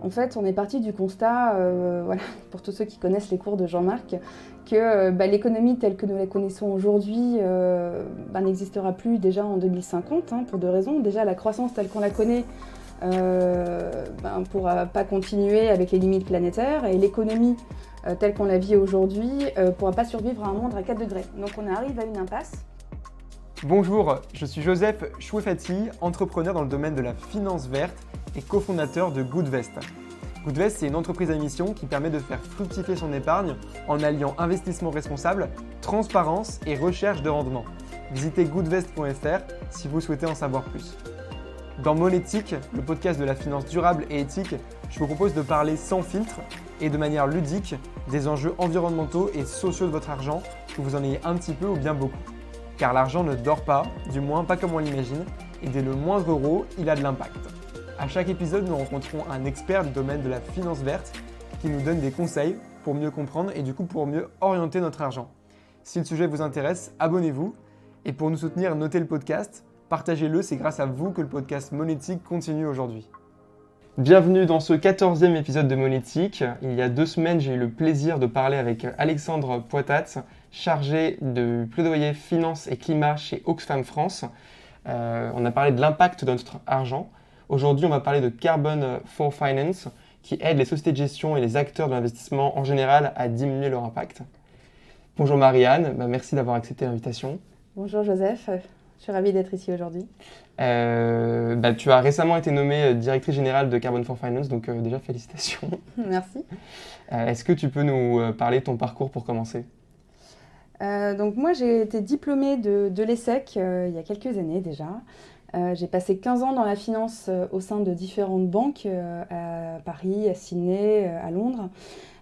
En fait, on est parti du constat, voilà, pour tous ceux qui connaissent les cours de Jean-Marc, que l'économie telle que nous la connaissons aujourd'hui n'existera plus déjà en 2050, pour deux raisons. Déjà, la croissance telle qu'on la connaît ne pourra pas continuer avec les limites planétaires, et l'économie telle qu'on la vit aujourd'hui ne pourra pas survivre à un monde à 4 degrés. Donc on arrive à une impasse. Bonjour, je suis Joseph Chouefati, entrepreneur dans le domaine de la finance verte et cofondateur de Goodvest. Goodvest, c'est une entreprise à mission qui permet de faire fructifier son épargne en alliant investissement responsable, transparence et recherche de rendement. Visitez goodvest.fr si vous souhaitez en savoir plus. Dans Monétique, le podcast de la finance durable et éthique, je vous propose de parler sans filtre et de manière ludique des enjeux environnementaux et sociaux de votre argent, que vous en ayez un petit peu ou bien beaucoup. Car l'argent ne dort pas, du moins pas comme on l'imagine, et dès le moindre euro, il a de l'impact. À chaque épisode, nous rencontrons un expert du domaine de la finance verte qui nous donne des conseils pour mieux comprendre et du coup pour mieux orienter notre argent. Si le sujet vous intéresse, abonnez-vous, et pour nous soutenir, notez le podcast, partagez-le, c'est grâce à vous que le podcast Monétique continue aujourd'hui. Bienvenue dans ce 14e épisode de Monétique. Il y a 2 semaines, j'ai eu le plaisir de parler avec Alexandre Poitat, chargé de plaidoyer finance et climat chez Oxfam France. On a parlé de l'impact de notre argent. Aujourd'hui, on va parler de Carbon for Finance, qui aide les sociétés de gestion et les acteurs de l'investissement en général à diminuer leur impact. Bonjour Marianne, merci d'avoir accepté l'invitation. Bonjour Joseph, je suis ravie d'être ici aujourd'hui. Tu as récemment été nommée directrice générale de Carbon for Finance, donc déjà félicitations. Merci. Est-ce que tu peux nous parler de ton parcours pour commencer ? Donc moi j'ai été diplômée de l'ESSEC il y a quelques années déjà. J'ai passé 15 ans dans la finance au sein de différentes banques à Paris, à Sydney, à Londres,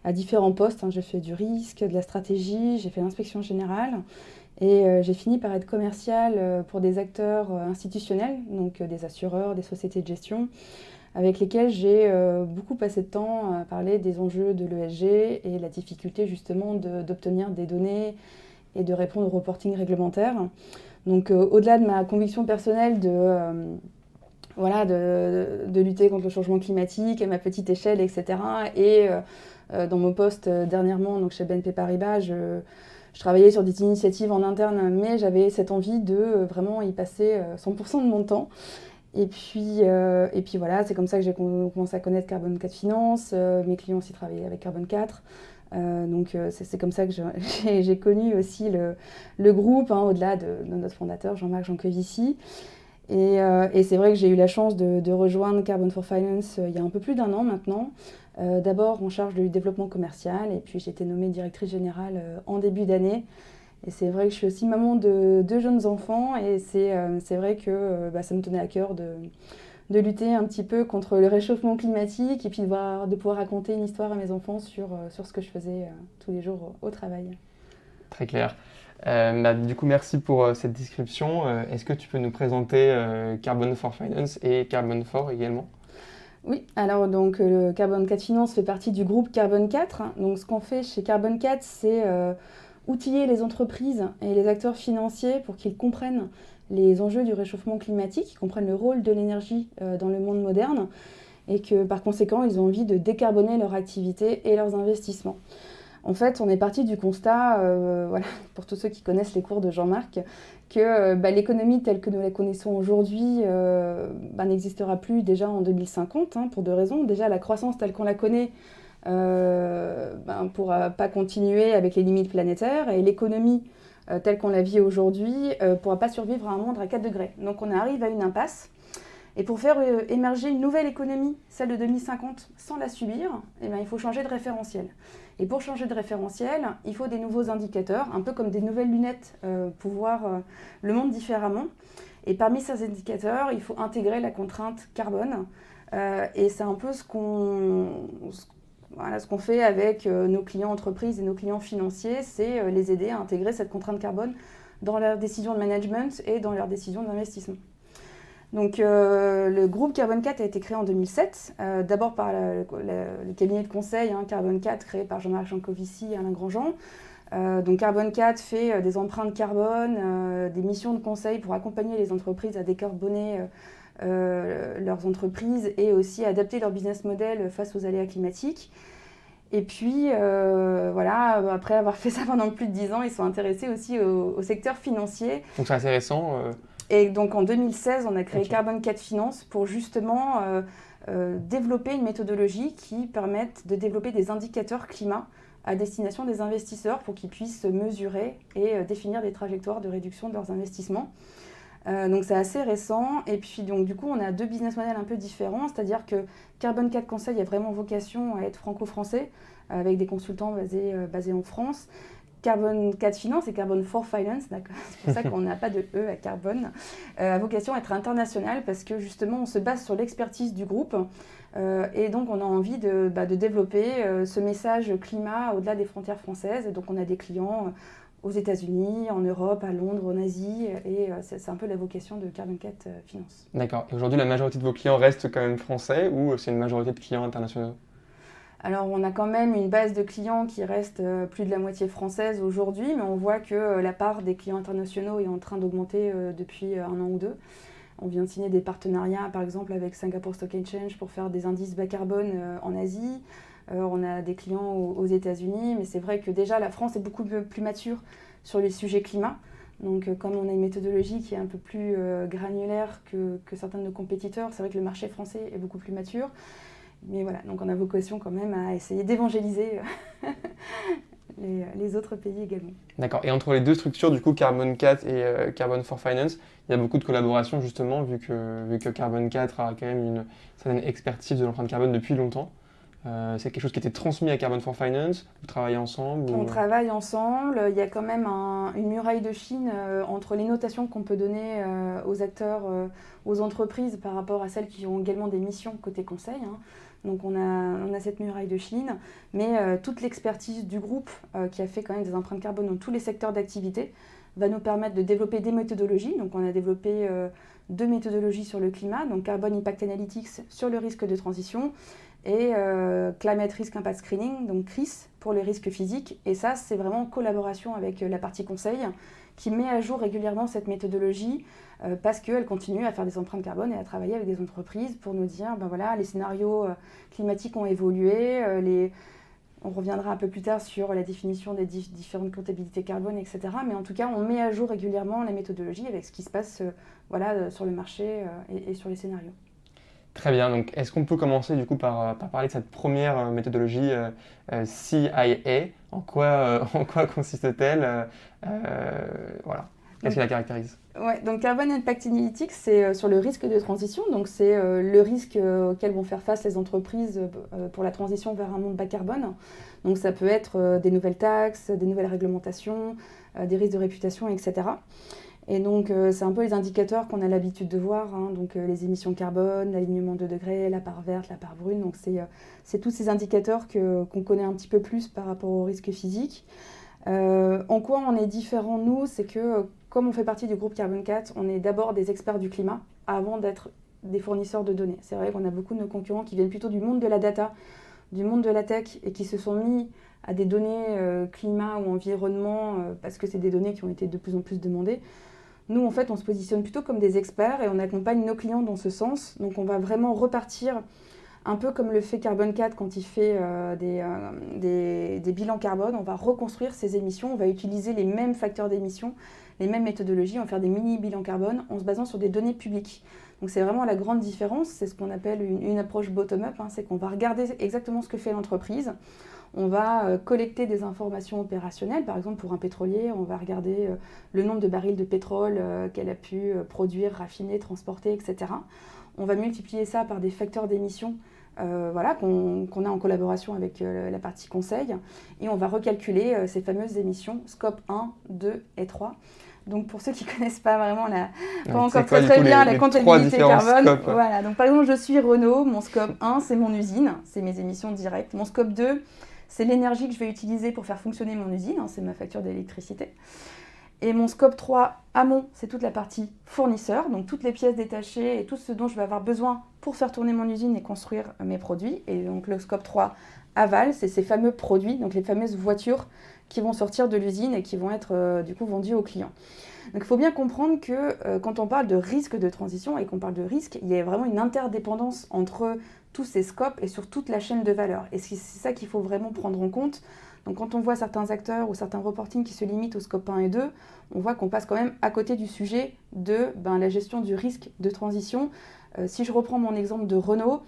à différents postes. J'ai fait du risque, de la stratégie, j'ai fait l'inspection générale et j'ai fini par être commerciale pour des acteurs institutionnels, donc des assureurs, des sociétés de gestion, avec lesquels j'ai beaucoup passé de temps à parler des enjeux de l'ESG et la difficulté justement d'obtenir des données et de répondre au reporting réglementaire. Donc au-delà de ma conviction personnelle de lutter contre le changement climatique à ma petite échelle, etc. Et dans mon poste dernièrement, donc chez BNP Paribas, je travaillais sur des initiatives en interne, mais j'avais cette envie de vraiment y passer 100% de mon temps. Et puis voilà, c'est comme ça que j'ai commencé à connaître Carbon 4 Finance. Mes clients aussi travaillaient avec Carbon 4. Donc c'est comme ça que j'ai connu aussi le groupe, au-delà de notre fondateur Jean-Marc Jancovici. Et c'est vrai que j'ai eu la chance de rejoindre Carbon for Finance il y a un peu plus d'1 an maintenant. D'abord en charge du développement commercial, et puis j'ai été nommée directrice générale en début d'année. Et c'est vrai que je suis aussi maman de 2 jeunes enfants, et c'est vrai que ça me tenait à cœur de lutter un petit peu contre le réchauffement climatique, et puis de pouvoir raconter une histoire à mes enfants sur ce que je faisais tous les jours au travail. Très clair. Du coup, merci pour cette description. Est-ce que tu peux nous présenter Carbon for Finance et Carbon for également ? Oui, alors donc le Carbon 4 Finance fait partie du groupe Carbon 4. Donc ce qu'on fait chez Carbon 4, c'est outiller les entreprises et les acteurs financiers pour qu'ils comprennent les enjeux du réchauffement climatique, qu'ils comprennent le rôle de l'énergie dans le monde moderne, et que par conséquent, ils ont envie de décarboner leur activité et leurs investissements. En fait, on est parti du constat, pour tous ceux qui connaissent les cours de Jean-Marc, que l'économie telle que nous la connaissons aujourd'hui n'existera plus déjà en 2050, pour 2 raisons. Déjà, la croissance telle qu'on la connaît ne pourra pas continuer avec les limites planétaires, et l'économie telle qu'on la vit aujourd'hui ne pourra pas survivre à un monde à 4 degrés. Donc on arrive à une impasse. Et pour faire émerger une nouvelle économie, celle de 2050, sans la subir, il faut changer de référentiel. Et pour changer de référentiel, il faut des nouveaux indicateurs, un peu comme des nouvelles lunettes pour voir le monde différemment. Et parmi ces indicateurs, il faut intégrer la contrainte carbone. Et c'est un peu ce qu'on fait avec nos clients entreprises et nos clients financiers, c'est les aider à intégrer cette contrainte carbone dans leurs décisions de management et dans leurs décisions d'investissement. Donc le groupe Carbon 4 a été créé en 2007, d'abord par le cabinet de conseil Carbon 4 créé par Jean-Marc Jancovici et Alain Grandjean. Donc Carbon 4 fait des empreintes carbone, des missions de conseil pour accompagner les entreprises à décarboner leurs entreprises et aussi adapter leur business model face aux aléas climatiques. Et puis, voilà, après avoir fait ça pendant plus de 10 ans, ils sont intéressés aussi au secteur financier. Donc c'est assez récent. Et donc en 2016, on a créé Ok. Carbon 4 Finance pour justement développer une méthodologie qui permette de développer des indicateurs climat à destination des investisseurs pour qu'ils puissent mesurer et définir des trajectoires de réduction de leurs investissements. Donc c'est assez récent. Et puis donc du coup, on a deux business models un peu différents, c'est-à-dire que Carbon 4 Conseil a vraiment vocation à être franco-français, avec des consultants basés en France. Carbon 4 Finance et Carbon 4 Finance, d'accord, c'est pour ça qu'on n'a pas de E à carbone, a vocation à être international parce que justement on se base sur l'expertise du groupe et donc on a envie de développer ce message climat au-delà des frontières françaises. Et donc on a des clients aux États-Unis, en Europe, à Londres, en Asie, et c'est un peu la vocation de Carbon 4 Finance. D'accord. Et aujourd'hui, la majorité de vos clients restent quand même français ou c'est une majorité de clients internationaux? Alors, on a quand même une base de clients qui reste plus de la moitié française aujourd'hui, mais on voit que la part des clients internationaux est en train d'augmenter depuis un an ou deux. On vient de signer des partenariats, par exemple, avec Singapore Stock Exchange pour faire des indices bas carbone en Asie. On a des clients aux États-Unis, mais c'est vrai que déjà, la France est beaucoup plus mature sur les sujets climat. Donc, comme on a une méthodologie qui est un peu plus granulaire que certains de nos compétiteurs, c'est vrai que le marché français est beaucoup plus mature. Mais voilà, donc on a vocation quand même à essayer d'évangéliser les autres pays également. D'accord. Et entre les deux structures, du coup, Carbon 4 et Carbon 4 Finance, il y a beaucoup de collaboration justement, vu que Carbon 4 a quand même une certaine expertise de l'empreinte carbone depuis longtemps. C'est quelque chose qui a été transmis à Carbon 4 Finance. Vous travaillez ensemble On travaille ensemble. Il y a quand même une muraille de Chine entre les notations qu'on peut donner aux acteurs, aux entreprises par rapport à celles qui ont également des missions côté conseil, hein. Donc on a cette muraille de Chine, mais toute l'expertise du groupe qui a fait quand même des empreintes carbone dans tous les secteurs d'activité va nous permettre de développer des méthodologies. Donc on a développé deux méthodologies sur le climat, donc Carbon Impact Analytics sur le risque de transition et Climate Risk Impact Screening, donc CRIS pour les risques physiques. Et ça, c'est vraiment en collaboration avec la partie conseil qui met à jour régulièrement cette méthodologie parce qu'elle continue à faire des empreintes carbone et à travailler avec des entreprises pour nous dire, ben voilà, les scénarios climatiques ont évolué, on reviendra un peu plus tard sur la définition des différentes comptabilités carbone, etc. Mais en tout cas, on met à jour régulièrement la méthodologie avec ce qui se passe sur le marché et sur les scénarios. Très bien, donc est-ce qu'on peut commencer du coup par parler de cette première méthodologie CIA? En quoi consiste-t-elle? Voilà. Qu'est-ce qui la caractérise? Ouais, donc Carbon Impact Analytics, c'est sur le risque de transition. Donc c'est le risque auquel vont faire face les entreprises pour la transition vers un monde bas carbone. Donc ça peut être des nouvelles taxes, des nouvelles réglementations, des risques de réputation, etc. Et donc, c'est un peu les indicateurs qu'on a l'habitude de voir, hein. Donc les émissions carbone, l'alignement de degrés, la part verte, la part brune. Donc, c'est tous ces indicateurs qu'on connaît un petit peu plus par rapport au risque physique. En quoi on est différent, nous, c'est que comme on fait partie du groupe Carbon 4, on est d'abord des experts du climat avant d'être des fournisseurs de données. C'est vrai qu'on a beaucoup de nos concurrents qui viennent plutôt du monde de la data, du monde de la tech et qui se sont mis à des données climat ou environnement parce que c'est des données qui ont été de plus en plus demandées. Nous, en fait, on se positionne plutôt comme des experts et on accompagne nos clients dans ce sens. Donc, on va vraiment repartir un peu comme le fait Carbon 4 quand il fait des bilans carbone. On va reconstruire ces émissions, on va utiliser les mêmes facteurs d'émission, les mêmes méthodologies, on va faire des mini-bilans carbone en se basant sur des données publiques. Donc, c'est vraiment la grande différence. C'est ce qu'on appelle une approche bottom-up, hein. C'est qu'on va regarder exactement ce que fait l'entreprise. On va collecter des informations opérationnelles. Par exemple, pour un pétrolier, on va regarder le nombre de barils de pétrole qu'elle a pu produire, raffiner, transporter, etc. On va multiplier ça par des facteurs d'émission qu'on a en collaboration avec la partie conseil. Et on va recalculer ces fameuses émissions scope 1, 2 et 3. Donc pour ceux qui ne connaissent pas vraiment pas encore très bien la comptabilité carbone, voilà. Donc par exemple, je suis Renault, mon scope 1 c'est mon usine, c'est mes émissions directes. Mon scope 2 c'est l'énergie que je vais utiliser pour faire fonctionner mon usine, hein, c'est ma facture d'électricité. Et mon scope 3 amont, c'est toute la partie fournisseur, donc toutes les pièces détachées et tout ce dont je vais avoir besoin pour faire tourner mon usine et construire mes produits. Et donc le scope 3 aval, c'est ces fameux produits, donc les fameuses voitures qui vont sortir de l'usine et qui vont être du coup vendues aux clients. Donc il faut bien comprendre que quand on parle de risque de transition et qu'on parle de risque, il y a vraiment une interdépendance entre tous ces scopes et sur toute la chaîne de valeur. Et c'est ça qu'il faut vraiment prendre en compte. Donc quand on voit certains acteurs ou certains reportings qui se limitent au scope 1 et 2, on voit qu'on passe quand même à côté du sujet de la gestion du risque de transition. Si je reprends mon exemple de Renault,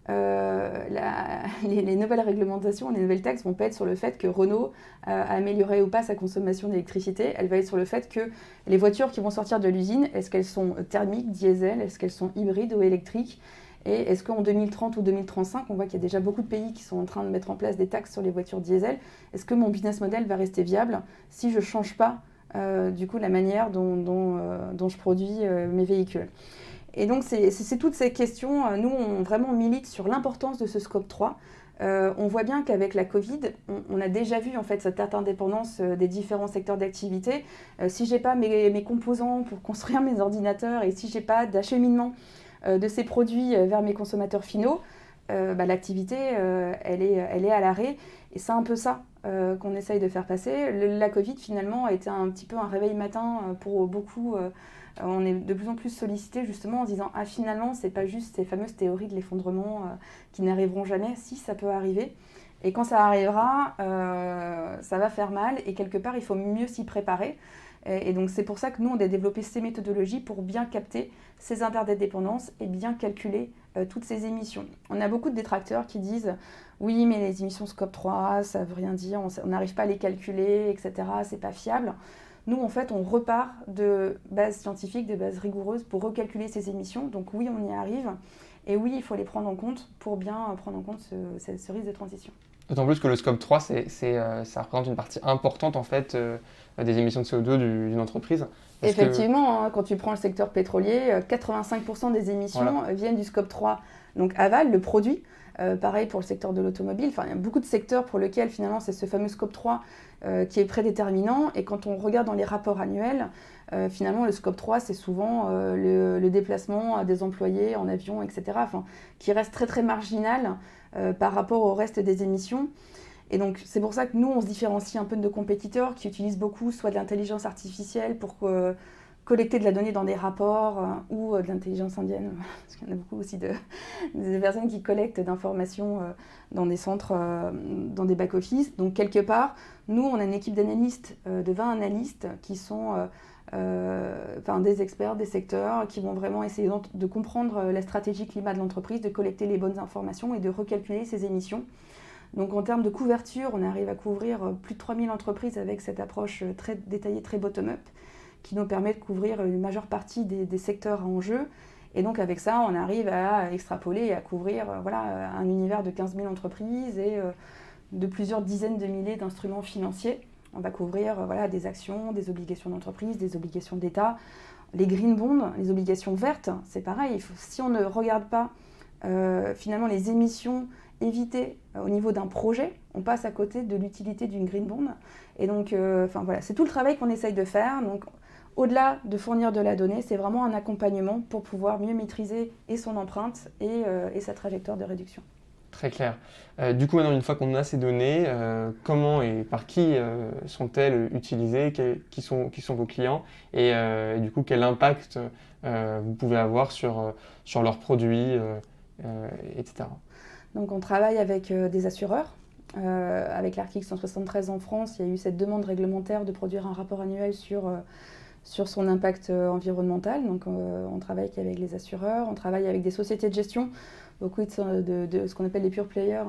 les nouvelles réglementations, les nouvelles taxes vont pas être sur le fait que Renault a amélioré ou pas sa consommation d'électricité, elle va être sur le fait que les voitures qui vont sortir de l'usine, est-ce qu'elles sont thermiques, diesel, est-ce qu'elles sont hybrides ou électriques, et est-ce qu'en 2030 ou 2035, on voit qu'il y a déjà beaucoup de pays qui sont en train de mettre en place des taxes sur les voitures diesel, est-ce que mon business model va rester viable si je ne change pas du coup la manière dont je produis mes véhicules. Et donc, c'est toutes ces questions. Nous, on vraiment milite sur l'importance de ce scope 3. On voit bien qu'avec la Covid, on a déjà vu en fait cette interdépendance des différents secteurs d'activité. Si je n'ai pas mes composants pour construire mes ordinateurs et si je n'ai pas d'acheminement de ces produits vers mes consommateurs finaux, l'activité, elle est à l'arrêt. Et c'est un peu ça qu'on essaye de faire passer. La Covid, finalement, a été un petit peu un réveil matin pour beaucoup. On est de plus en plus sollicité justement en se disant « Ah, finalement, c'est pas juste ces fameuses théories de l'effondrement qui n'arriveront jamais. Si, ça peut arriver. Et quand ça arrivera, ça va faire mal. Et quelque part, il faut mieux s'y préparer. » Et donc, c'est pour ça que nous, on a développé ces méthodologies pour bien capter ces interdépendances et bien calculer toutes ces émissions. On a beaucoup de détracteurs qui disent « Oui, mais les émissions Scope 3, ça veut rien dire, on n'arrive pas à les calculer, etc. C'est pas fiable. » Nous, en fait, on repart de bases scientifiques, de bases rigoureuses pour recalculer ces émissions. Donc oui, on y arrive. Et oui, il faut les prendre en compte pour bien prendre en compte ce risque de transition. D'autant plus que le scope 3, ça représente une partie importante en fait, des émissions de CO2 d'une entreprise. Effectivement, quand tu prends le secteur pétrolier, 85% des émissions viennent du scope 3. Donc aval, le produit. Pareil pour le secteur de l'automobile. Enfin, il y a beaucoup de secteurs pour lesquels finalement c'est ce fameux scope 3 qui est prédéterminant. Et quand on regarde dans les rapports annuels, finalement le scope 3 c'est souvent le déplacement des employés en avion, etc. Enfin, qui reste très très marginal par rapport au reste des émissions. Et donc c'est pour ça que nous on se différencie un peu de nos compétiteurs qui utilisent beaucoup soit de l'intelligence artificielle pour collecter de la donnée dans des rapports ou de l'intelligence indienne, parce qu'il y en a beaucoup aussi des personnes qui collectent d'informations dans des centres, dans des back-office. Donc quelque part, nous, on a une équipe d'analystes, de 20 analystes qui sont des experts des secteurs qui vont vraiment essayer de comprendre la stratégie climat de l'entreprise, de collecter les bonnes informations et de recalculer ses émissions. Donc en termes de couverture, on arrive à couvrir plus de 3000 entreprises avec cette approche très détaillée, très bottom-up, qui nous permet de couvrir une majeure partie des secteurs à enjeu. Et donc avec ça, on arrive à extrapoler et à couvrir un univers de 15 000 entreprises et de plusieurs dizaines de milliers d'instruments financiers. On va couvrir des actions, des obligations d'entreprise, des obligations d'État, les green bonds, les obligations vertes, c'est pareil. Si on ne regarde pas finalement les émissions évitées au niveau d'un projet, on passe à côté de l'utilité d'une green bond. Et donc, c'est tout le travail qu'on essaye de faire. Donc, au-delà de fournir de la donnée, c'est vraiment un accompagnement pour pouvoir mieux maîtriser et son empreinte et sa trajectoire de réduction. Très clair. Du coup, maintenant, une fois qu'on a ces données, comment et par qui sont-elles utilisées, qui sont vos clients et du coup, quel impact vous pouvez avoir sur leurs produits, etc. Donc, on travaille avec des assureurs. Avec l'Article 173 en France, il y a eu cette demande réglementaire de produire un rapport annuel sur son impact environnemental. Donc on travaille avec les assureurs, on travaille avec des sociétés de gestion, beaucoup de ce qu'on appelle les pure players,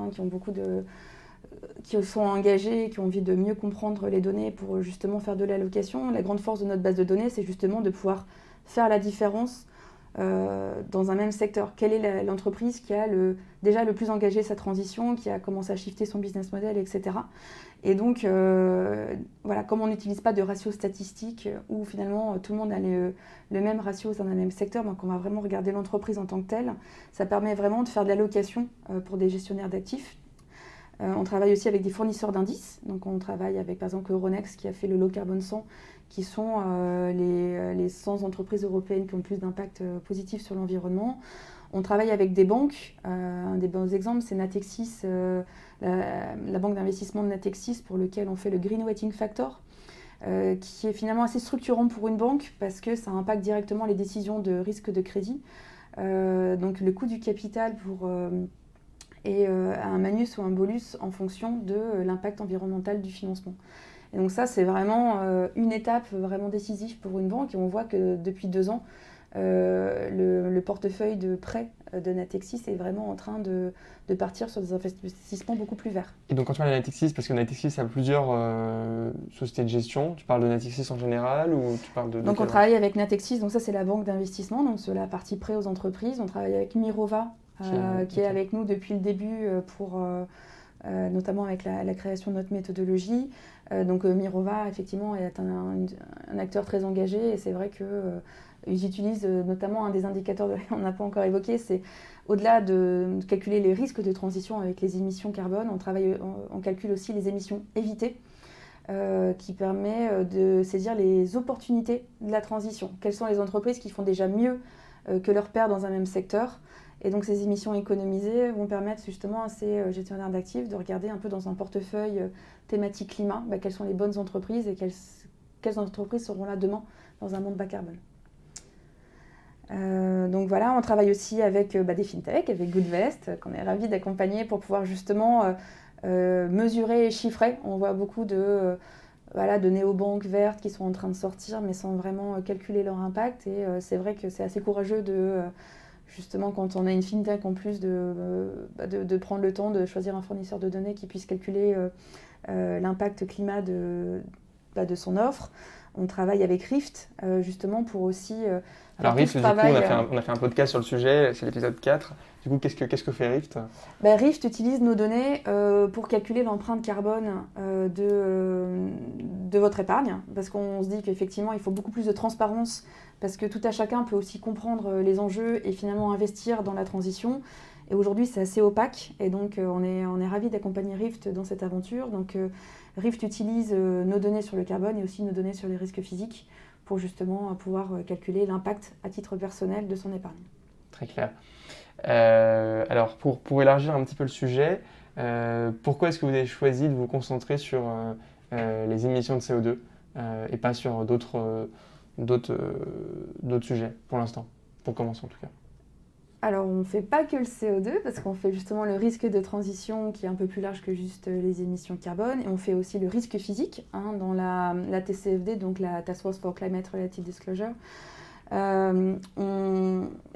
qui sont engagés, qui ont envie de mieux comprendre les données pour justement faire de l'allocation. La grande force de notre base de données, c'est justement de pouvoir faire la différence dans un même secteur. Quelle est l'entreprise qui a déjà le plus engagé sa transition, qui a commencé à shifter son business model, etc. Et donc, comme on n'utilise pas de ratio statistique où finalement tout le monde a le même ratio dans un même secteur, donc on va vraiment regarder l'entreprise en tant que telle, ça permet vraiment de faire de l'allocation pour des gestionnaires d'actifs. On travaille aussi avec des fournisseurs d'indices, donc on travaille avec par exemple Euronext qui a fait le Low Carbon 100, qui sont les 100 entreprises européennes qui ont le plus d'impact positif sur l'environnement. On travaille avec des banques. Un des bons exemples, c'est Natixis, la banque d'investissement de Natixis, pour lequel on fait le Green Weighting Factor. qui est finalement assez structurant pour une banque parce que ça impacte directement les décisions de risque de crédit. Donc le coût du capital est un malus ou un bolus en fonction de l'impact environnemental du financement. Et donc ça, c'est vraiment une étape vraiment décisive pour une banque. Et on voit que depuis 2 ans, le portefeuille de prêts de Natixis est vraiment en train de partir sur des investissements beaucoup plus verts. Et donc quand tu parles de Natixis, parce que Natixis a plusieurs sociétés de gestion, tu parles de Natixis en général ou tu parles de Donc on travaille avec Natixis, donc ça c'est la banque d'investissement, donc c'est la partie prêt aux entreprises. On travaille avec Mirova, qui est avec nous depuis le début pour... notamment avec la création de notre méthodologie. Donc Mirova, effectivement, est un acteur très engagé et c'est vrai qu'ils utilisent notamment un des indicateurs qu'on n'a pas encore évoqué, c'est au-delà de calculer les risques de transition avec les émissions carbone, on calcule aussi les émissions évitées, qui permet de saisir les opportunités de la transition. Quelles sont les entreprises qui font déjà mieux que leurs pairs dans un même secteur ? Et donc ces émissions économisées vont permettre justement à ces gestionnaires d'actifs de regarder un peu dans un portefeuille thématique climat, quelles sont les bonnes entreprises et quelles entreprises seront là demain dans un monde bas carbone. Donc voilà, on travaille aussi avec des fintechs, avec Goodvest, qu'on est ravis d'accompagner pour pouvoir justement mesurer et chiffrer. On voit beaucoup de néobanques vertes qui sont en train de sortir mais sans vraiment calculer leur impact. Et c'est vrai que c'est assez courageux justement, quand on a une fintech en plus de prendre le temps de choisir un fournisseur de données qui puisse calculer l'impact climat de son offre. On travaille avec Rift, justement, pour aussi... Alors Rift, du coup, on a fait un podcast sur le sujet, c'est l'épisode 4. Du coup, qu'est-ce que fait Rift ? Rift utilise nos données pour calculer l'empreinte carbone de votre épargne, parce qu'on se dit qu'effectivement, il faut beaucoup plus de transparence, parce que tout à chacun peut aussi comprendre les enjeux et finalement investir dans la transition. Et aujourd'hui, c'est assez opaque, et donc on est ravis d'accompagner Rift dans cette aventure. Donc Rift utilise nos données sur le carbone et aussi nos données sur les risques physiques pour justement pouvoir calculer l'impact à titre personnel de son épargne. Très clair. Alors, pour élargir un petit peu le sujet, pourquoi est-ce que vous avez choisi de vous concentrer sur les émissions de CO2 et pas sur d'autres sujets pour l'instant, pour commencer en tout cas? Alors, on ne fait pas que le CO2, parce qu'on fait justement le risque de transition qui est un peu plus large que juste les émissions carbone, et on fait aussi le risque physique dans la TCFD, donc la Task Force for Climate Related Disclosure. Il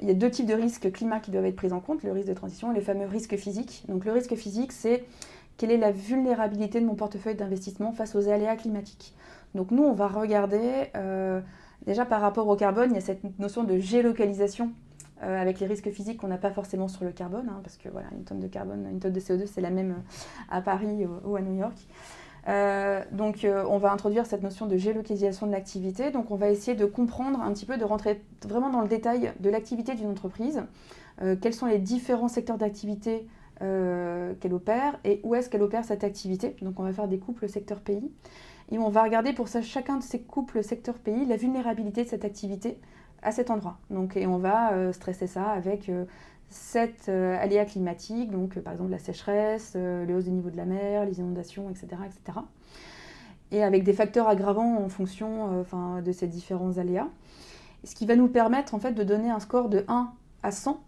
y a 2 types de risques climat qui doivent être pris en compte, le risque de transition et les fameux risques physiques. Donc le risque physique, c'est quelle est la vulnérabilité de mon portefeuille d'investissement face aux aléas climatiques. Donc nous, on va regarder, déjà par rapport au carbone, il y a cette notion de géolocalisation avec les risques physiques qu'on n'a pas forcément sur le carbone, parce que voilà, une tonne de carbone, une tonne de CO2, c'est la même à Paris ou à New York. Donc on va introduire cette notion de géolocalisation de l'activité. Donc on va essayer de comprendre un petit peu, de rentrer vraiment dans le détail de l'activité d'une entreprise, quels sont les différents secteurs d'activité qu'elle opère et où est-ce qu'elle opère cette activité. Donc on va faire des couples secteur-pays et on va regarder pour ça, chacun de ces couples secteur-pays la vulnérabilité de cette activité à cet endroit. Donc, et on va stresser ça avec 7 aléas climatiques, donc par exemple la sécheresse, les hausses du niveau de la mer, les inondations, etc., etc. Et avec des facteurs aggravants en fonction de ces différents aléas. Ce qui va nous permettre en fait de donner un score de 1 à 100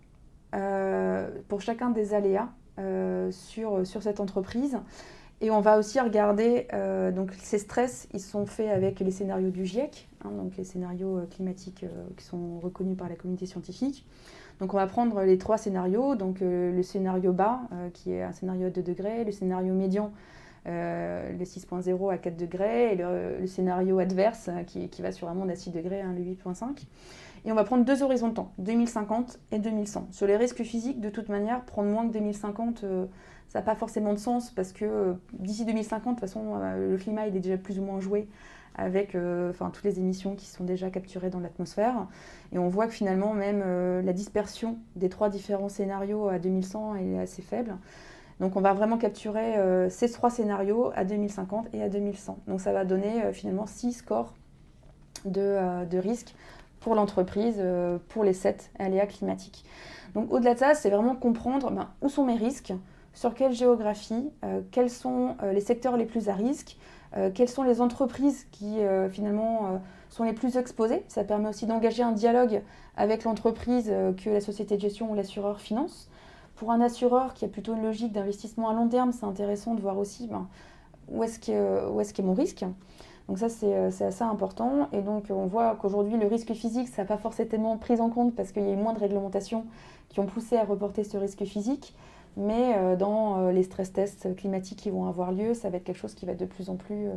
pour chacun des aléas sur cette entreprise. Et on va aussi regarder, donc ces stress, ils sont faits avec les scénarios du GIEC, donc les scénarios climatiques qui sont reconnus par la communauté scientifique. Donc on va prendre les 3 scénarios, donc le scénario bas, qui est un scénario à 2 degrés, le scénario médian, le 6.0 à 4 degrés, et le scénario adverse, qui va sur un monde à 6 degrés, le 8.5. Et on va prendre 2 horizons de temps, 2050 et 2100. Sur les risques physiques, de toute manière, prendre moins que 2050, ça n'a pas forcément de sens parce que d'ici 2050, de toute façon, le climat il est déjà plus ou moins joué avec toutes les émissions qui sont déjà capturées dans l'atmosphère. Et on voit que finalement, même la dispersion des 3 différents scénarios à 2100 est assez faible. Donc on va vraiment capturer ces 3 scénarios à 2050 et à 2100. Donc ça va donner finalement 6 scores de risque pour l'entreprise, pour les 7 aléas climatiques. Donc au-delà de ça, c'est vraiment comprendre où sont mes risques, sur quelle géographie, quels sont les secteurs les plus à risque, quelles sont les entreprises qui finalement sont les plus exposées. Ça permet aussi d'engager un dialogue avec l'entreprise que la société de gestion ou l'assureur finance. Pour un assureur qui a plutôt une logique d'investissement à long terme, c'est intéressant de voir aussi où est-ce qu'est mon risque. Donc ça, c'est assez important. Et donc, on voit qu'aujourd'hui, le risque physique, ça n'a pas forcément pris en compte parce qu'il y a eu moins de réglementations qui ont poussé à reporter ce risque physique. Mais dans les stress tests climatiques qui vont avoir lieu, ça va être quelque chose qui va être de plus en plus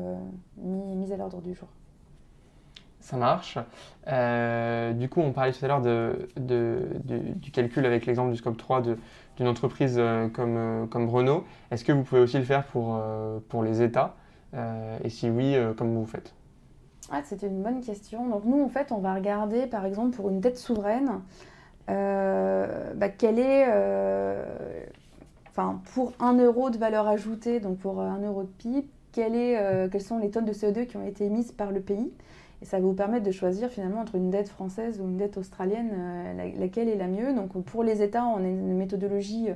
mis à l'ordre du jour. Ça marche. Du coup, on parlait tout à l'heure du calcul avec l'exemple du scope 3 d'une entreprise comme Renault. Est-ce que vous pouvez aussi le faire pour les États? Et si oui, comment vous faites? C'est une bonne question. Donc nous, en fait, on va regarder, par exemple, pour une dette souveraine, quelle est, pour 1 euro de valeur ajoutée, donc pour 1 euro de PIB, quelles sont les tonnes de CO2 qui ont été émises par le pays. Et ça va vous permettre de choisir finalement entre une dette française ou une dette australienne, laquelle est la mieux. Donc pour les États, on a une méthodologie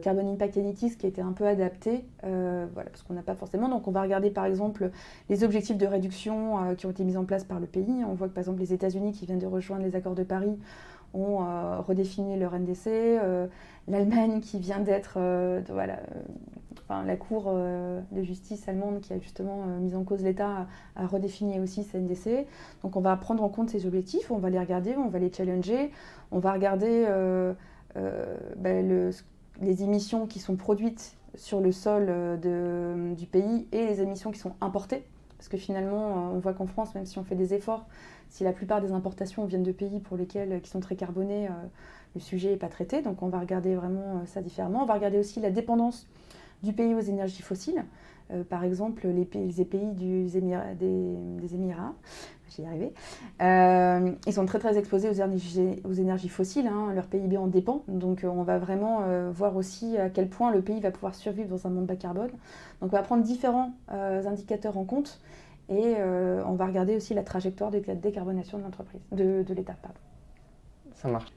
Carbon Impact Analytics qui a été un peu adaptée, parce qu'on n'a pas forcément. Donc on va regarder par exemple les objectifs de réduction qui ont été mis en place par le pays. On voit que par exemple les États-Unis qui viennent de rejoindre les accords de Paris ont redéfini leur NDC. L'Allemagne qui vient d'être, la Cour de justice allemande qui a justement mis en cause l'État a redéfini aussi sa NDC. Donc on va prendre en compte ces objectifs, on va les regarder, on va les challenger, on va regarder les émissions qui sont produites sur le sol du pays et les émissions qui sont importées. Parce que finalement, on voit qu'en France, même si on fait des efforts, si la plupart des importations viennent de pays qui sont très carbonés, le sujet n'est pas traité. Donc on va regarder vraiment ça différemment. On va regarder aussi la dépendance du pays aux énergies fossiles. Par exemple, les pays des Émirats, j'y ai arrivé, ils sont très très exposés aux énergies fossiles, leur PIB en dépend. Donc on va vraiment voir aussi à quel point le pays va pouvoir survivre dans un monde bas carbone. Donc on va prendre différents indicateurs en compte et on va regarder aussi la trajectoire de décarbonation de l'entreprise, de l'État. Pardon. Ça marche.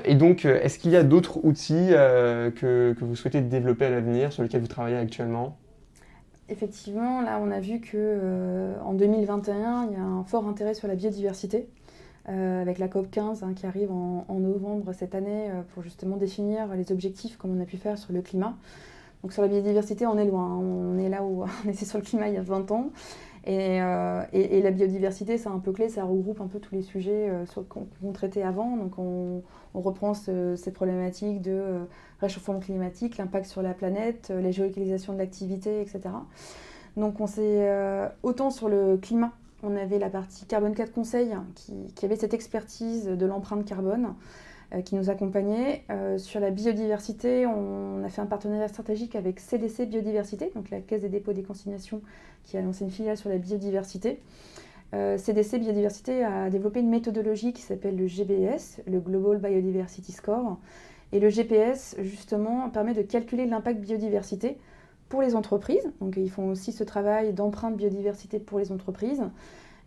Et donc, est-ce qu'il y a d'autres outils que vous souhaitez développer à l'avenir, sur lesquels vous travaillez actuellement? Effectivement, là, on a vu qu'en 2021, il y a un fort intérêt sur la biodiversité, avec la COP 15 qui arrive en novembre cette année pour justement définir les objectifs comme on a pu faire sur le climat. Donc sur la biodiversité, on est loin, on est là où on était sur le climat il y a 20 ans. Et la biodiversité, c'est un peu clé, ça regroupe un peu tous les sujets qu'on traitait avant. Donc on reprend cette problématique de réchauffement climatique, l'impact sur la planète, la géolocalisation de l'activité, etc. Donc on s'est autant sur le climat, on avait la partie Carbone 4 Conseil qui avait cette expertise de l'empreinte carbone qui nous accompagnait. Sur la biodiversité, on a fait un partenariat stratégique avec CDC Biodiversité, donc la Caisse des dépôts et des consignations, qui a lancé une filiale sur la biodiversité. CDC Biodiversité a développé une méthodologie qui s'appelle le GBS, le Global Biodiversity Score. Et le GPS, justement, permet de calculer l'impact biodiversité pour les entreprises. Donc ils font aussi ce travail d'empreinte biodiversité pour les entreprises,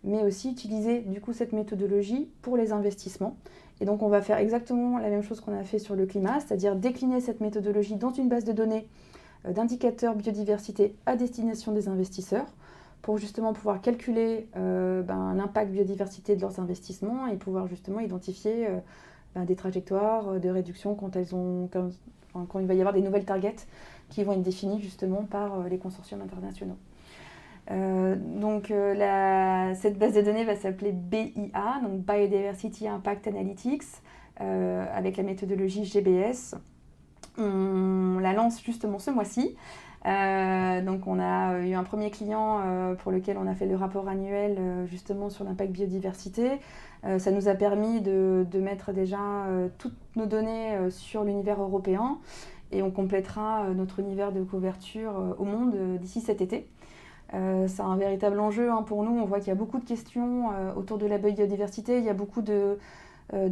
mais aussi utiliser du coup cette méthodologie pour les investissements. Et donc on va faire exactement la même chose qu'on a fait sur le climat, c'est-à-dire décliner cette méthodologie dans une base de données d'indicateurs biodiversité à destination des investisseurs pour justement pouvoir calculer l'impact biodiversité de leurs investissements et pouvoir justement identifier des trajectoires de réduction quand il va y avoir des nouvelles targets qui vont être définies justement par les consortiums internationaux. Cette base de données va s'appeler BIA, donc Biodiversity Impact Analytics, avec la méthodologie GBS. On la lance justement ce mois-ci. Donc on a eu un premier client pour lequel on a fait le rapport annuel justement sur l'impact biodiversité. Ça nous a permis de mettre déjà toutes nos données sur l'univers européen et on complétera notre univers de couverture au monde d'ici cet été. C'est un véritable enjeu pour nous. On voit qu'il y a beaucoup de questions autour de la biodiversité. Il y a beaucoup de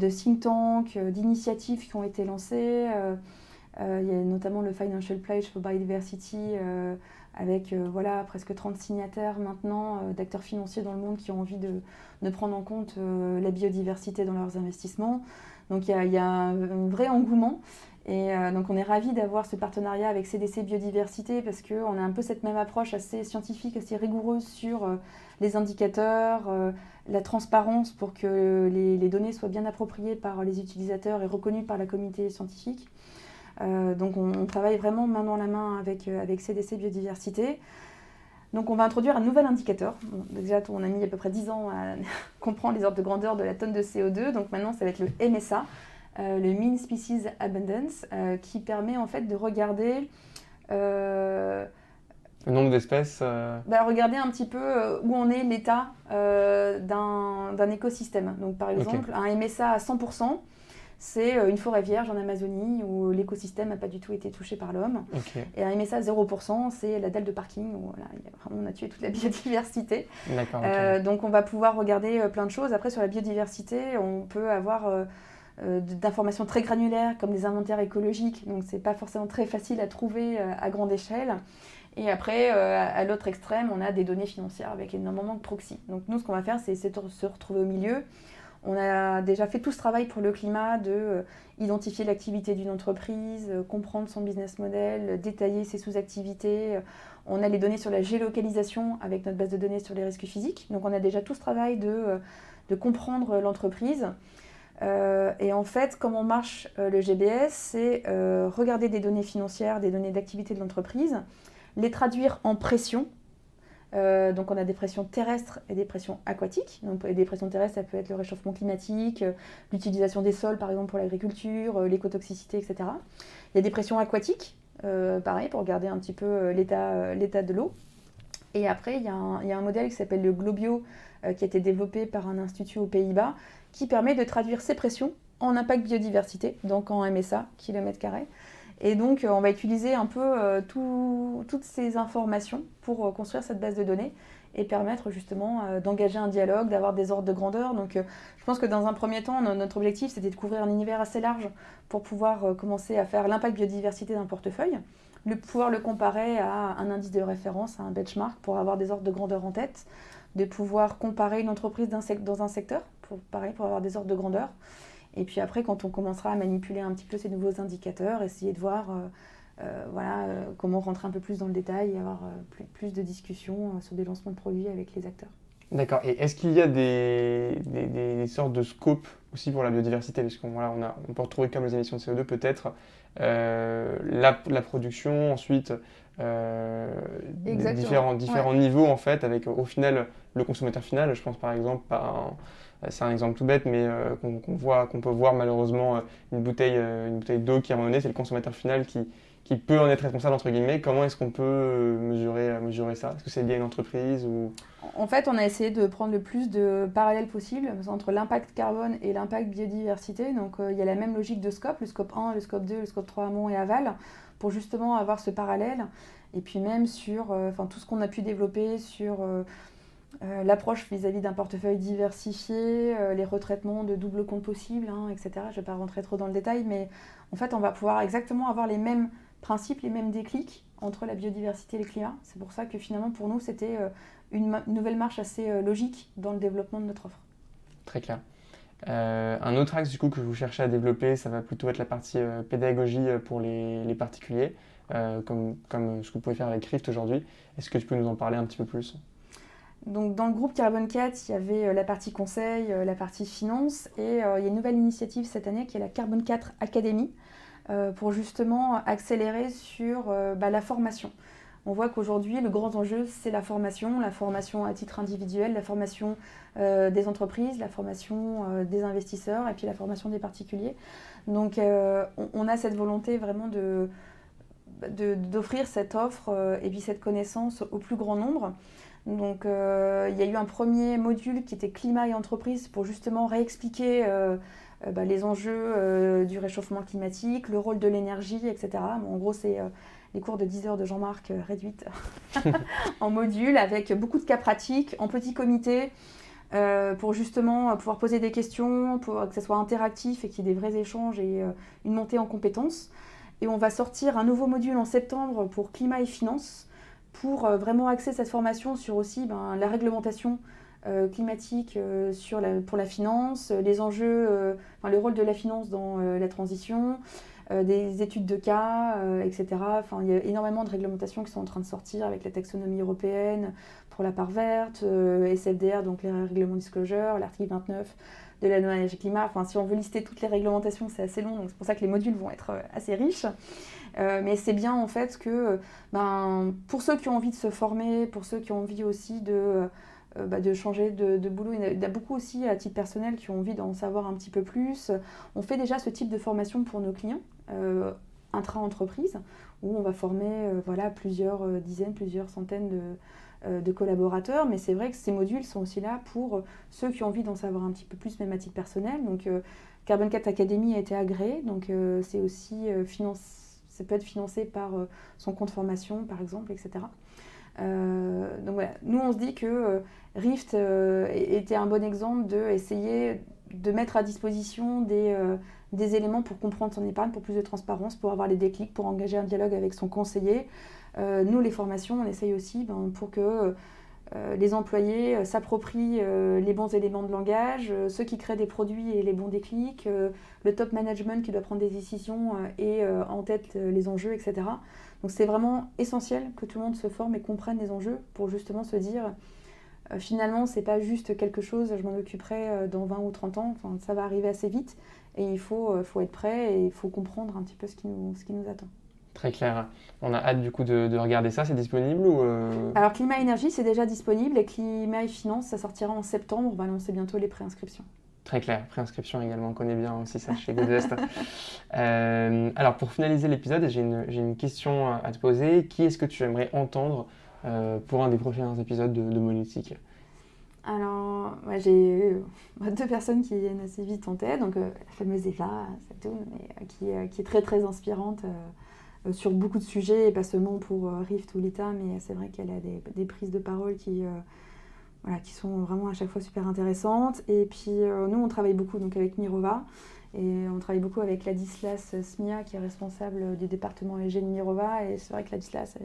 think tanks, d'initiatives qui ont été lancées. Il y a notamment le Financial Pledge for Biodiversity avec presque 30 signataires maintenant d'acteurs financiers dans le monde qui ont envie de prendre en compte la biodiversité dans leurs investissements. Donc il y a un vrai engouement. Et donc on est ravis d'avoir ce partenariat avec CDC Biodiversité parce qu'on a un peu cette même approche assez scientifique, assez rigoureuse sur les indicateurs, la transparence pour que les données soient bien appropriées par les utilisateurs et reconnues par la communauté scientifique. Donc on travaille vraiment main dans la main avec CDC Biodiversité. Donc on va introduire un nouvel indicateur. Bon, déjà on a mis à peu près 10 ans à comprendre les ordres de grandeur de la tonne de CO2, donc maintenant ça va être le MSA. Le Mean Species Abundance, qui permet en fait de regarder Le nombre d'espèces. regarder un petit peu où en est l'état d'un écosystème. Donc par exemple, un MSA à 100%, c'est une forêt vierge en Amazonie où l'écosystème n'a pas du tout été touché par l'homme. Et un MSA à 0%, c'est la dalle de parking où voilà, on a tué toute la biodiversité. D'accord. Donc on va pouvoir regarder plein de choses. Après sur la biodiversité, on peut avoir d'informations très granulaires comme des inventaires écologiques, donc c'est pas forcément très facile à trouver à grande échelle. Et après, à l'autre extrême, on a des données financières avec énormément de proxy. Donc nous, ce qu'on va faire, c'est se retrouver au milieu. On a déjà fait tout ce travail pour le climat de identifier l'activité d'une entreprise, comprendre son business model, détailler ses sous-activités. On a les données sur la géolocalisation avec notre base de données sur les risques physiques. Donc on a déjà tout ce travail de comprendre l'entreprise. Et en fait, comment marche le GBS, c'est regarder des données financières, des données d'activité de l'entreprise, les traduire en pression. Donc on a des pressions terrestres et des pressions aquatiques. Donc des pressions terrestres, ça peut être le réchauffement climatique, l'utilisation des sols par exemple pour l'agriculture, l'écotoxicité, etc. Il y a des pressions aquatiques, pareil, pour regarder un petit peu l'état de l'eau. Et après, il y a un modèle qui s'appelle le Globio, qui a été développé par un institut aux Pays-Bas, qui permet de traduire ces pressions en impact biodiversité, donc en MSA, kilomètre carré. Et donc, on va utiliser un peu toutes ces informations pour construire cette base de données et permettre justement d'engager un dialogue, d'avoir des ordres de grandeur. Donc, je pense que dans un premier temps, notre objectif, c'était de couvrir un univers assez large pour pouvoir commencer à faire l'impact biodiversité d'un portefeuille, pouvoir le comparer à un indice de référence, à un benchmark pour avoir des ordres de grandeur en tête, de pouvoir comparer une entreprise dans un secteur, pour avoir des ordres de grandeur. Et puis après, quand on commencera à manipuler un petit peu ces nouveaux indicateurs, essayer de voir comment rentrer un peu plus dans le détail et avoir plus de discussions sur des lancements de produits avec les acteurs. D'accord. Et est-ce qu'il y a des sortes de scopes aussi pour la biodiversité? Parce qu'on on peut retrouver comme les émissions de CO2 peut-être la production, ensuite différents niveaux en fait, avec au final le consommateur final. Je pense par exemple c'est un exemple tout bête, mais qu'on peut voir malheureusement une bouteille d'eau qui est abandonnée, c'est le consommateur final qui peut en être responsable entre guillemets. Comment est-ce qu'on peut mesurer ça? Est-ce que c'est lié à une entreprise ou... En fait, on a essayé de prendre le plus de parallèles possible entre l'impact carbone et l'impact biodiversité. Donc il y a la même logique de scope, le scope 1, le scope 2, le scope 3 amont et aval, pour justement avoir ce parallèle. Et puis même sur tout ce qu'on a pu développer sur l'approche vis-à-vis d'un portefeuille diversifié, les retraitements de double compte possible, etc. Je ne vais pas rentrer trop dans le détail, mais en fait, on va pouvoir exactement avoir les mêmes principes, les mêmes déclics entre la biodiversité et le climat. C'est pour ça que finalement, pour nous, c'était une nouvelle marche assez logique dans le développement de notre offre. Très clair. Un autre axe du coup que vous cherchez à développer, ça va plutôt être la partie pédagogie pour les particuliers, comme ce que vous pouvez faire avec Rift aujourd'hui. Est-ce que tu peux nous en parler un petit peu plus ? Donc, dans le groupe Carbon 4, il y avait la partie conseil, la partie finance, et il y a une nouvelle initiative cette année qui est la Carbon 4 Academy, pour justement accélérer sur la formation. On voit qu'aujourd'hui, le grand enjeu, c'est la formation à titre individuel, la formation des entreprises, la formation des investisseurs et puis la formation des particuliers. Donc, on a cette volonté vraiment d'offrir cette offre et puis cette connaissance au plus grand nombre. Donc, il y a eu un premier module qui était climat et entreprise pour justement réexpliquer les enjeux du réchauffement climatique, le rôle de l'énergie, etc. Bon, en gros, c'est les cours de 10 heures de Jean-Marc réduites en module avec beaucoup de cas pratiques, en petit comité, pour justement pouvoir poser des questions, pour que ça soit interactif et qu'il y ait des vrais échanges et une montée en compétences. Et on va sortir un nouveau module en septembre pour climat et finance, pour vraiment axer cette formation sur aussi la réglementation climatique pour la finance, les enjeux, le rôle de la finance dans la transition, des études de cas, etc. Enfin, il y a énormément de réglementations qui sont en train de sortir avec la taxonomie européenne pour la part verte, SFDR, donc les règlements disclosure, l'article 29 de la loi énergie-climat. Enfin, si on veut lister toutes les réglementations, c'est assez long, donc c'est pour ça que les modules vont être assez riches. Mais c'est bien en fait que pour ceux qui ont envie de se former, pour ceux qui ont envie aussi de changer de boulot, il y a beaucoup aussi à titre personnel qui ont envie d'en savoir un petit peu plus. On fait déjà ce type de formation pour nos clients, intra-entreprise, où on va former plusieurs dizaines, plusieurs centaines de collaborateurs, mais c'est vrai que ces modules sont aussi là pour ceux qui ont envie d'en savoir un petit peu plus, même à titre personnel. Donc Carbon 4 Academy a été agréé, donc c'est aussi ça peut être financé par son compte formation par exemple, etc. Donc voilà, nous on se dit que Rift était un bon exemple d'essayer de mettre à disposition des éléments pour comprendre son épargne, pour plus de transparence, pour avoir les déclics, pour engager un dialogue avec son conseiller. Nous, les formations, on essaye aussi pour que les employés s'approprient les bons éléments de langage, ceux qui créent des produits et les bons déclics, le top management qui doit prendre des décisions et en tête les enjeux, etc. Donc c'est vraiment essentiel que tout le monde se forme et comprenne les enjeux pour justement se dire finalement c'est pas juste quelque chose, je m'en occuperai dans 20 ou 30 ans, enfin, ça va arriver assez vite et il faut être prêt et il faut comprendre un petit peu ce qui nous attend. Très clair. On a hâte du coup de regarder ça, c'est disponible ou Alors Climat Énergie c'est déjà disponible et Climat et Finance ça sortira en septembre, on va lancer bientôt les préinscriptions. Très clair, préinscription également, on connaît bien aussi ça chez Goodvest. Alors pour finaliser l'épisode, j'ai une question à te poser. Qui est-ce que tu aimerais entendre pour un des prochains épisodes de Monétique ? Alors, j'ai deux personnes qui viennent assez vite en tête. Donc la fameuse Eva Satoun, qui est très très inspirante sur beaucoup de sujets, et pas seulement pour Rift ou Lita, mais c'est vrai qu'elle a des prises de parole qui sont vraiment à chaque fois super intéressantes. Et puis nous, on travaille beaucoup donc, avec Mirova, et on travaille beaucoup avec Ladislas Smia, qui est responsable du département EG de Mirova. Et c'est vrai que Ladislas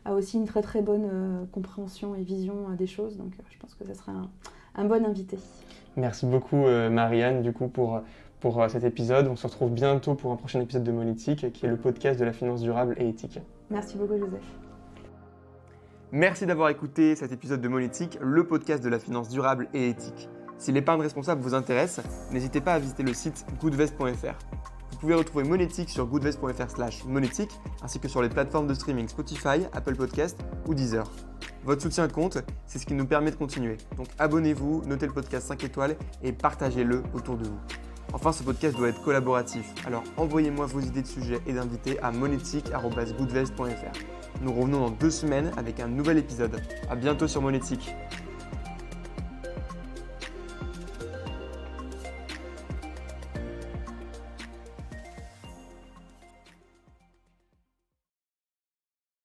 a aussi une très très bonne compréhension et vision des choses, donc je pense que ça serait un bon invité. Merci beaucoup Marianne du coup pour cet épisode. On se retrouve bientôt pour un prochain épisode de Monétique, qui est le podcast de la finance durable et éthique. Merci beaucoup Joseph. Merci d'avoir écouté cet épisode de Monétique, le podcast de la finance durable et éthique. Si l'épargne responsable vous intéresse, n'hésitez pas à visiter le site goodvest.fr. Vous pouvez retrouver Monétique sur goodvest.fr/monétique, ainsi que sur les plateformes de streaming Spotify, Apple Podcast ou Deezer. Votre soutien compte, c'est ce qui nous permet de continuer. Donc abonnez-vous, notez le podcast 5 étoiles et partagez-le autour de vous. Enfin, ce podcast doit être collaboratif, alors envoyez-moi vos idées de sujets et d'invités à monétique@goodvest.fr. Nous revenons dans 2 semaines avec un nouvel épisode. À bientôt sur Monétique.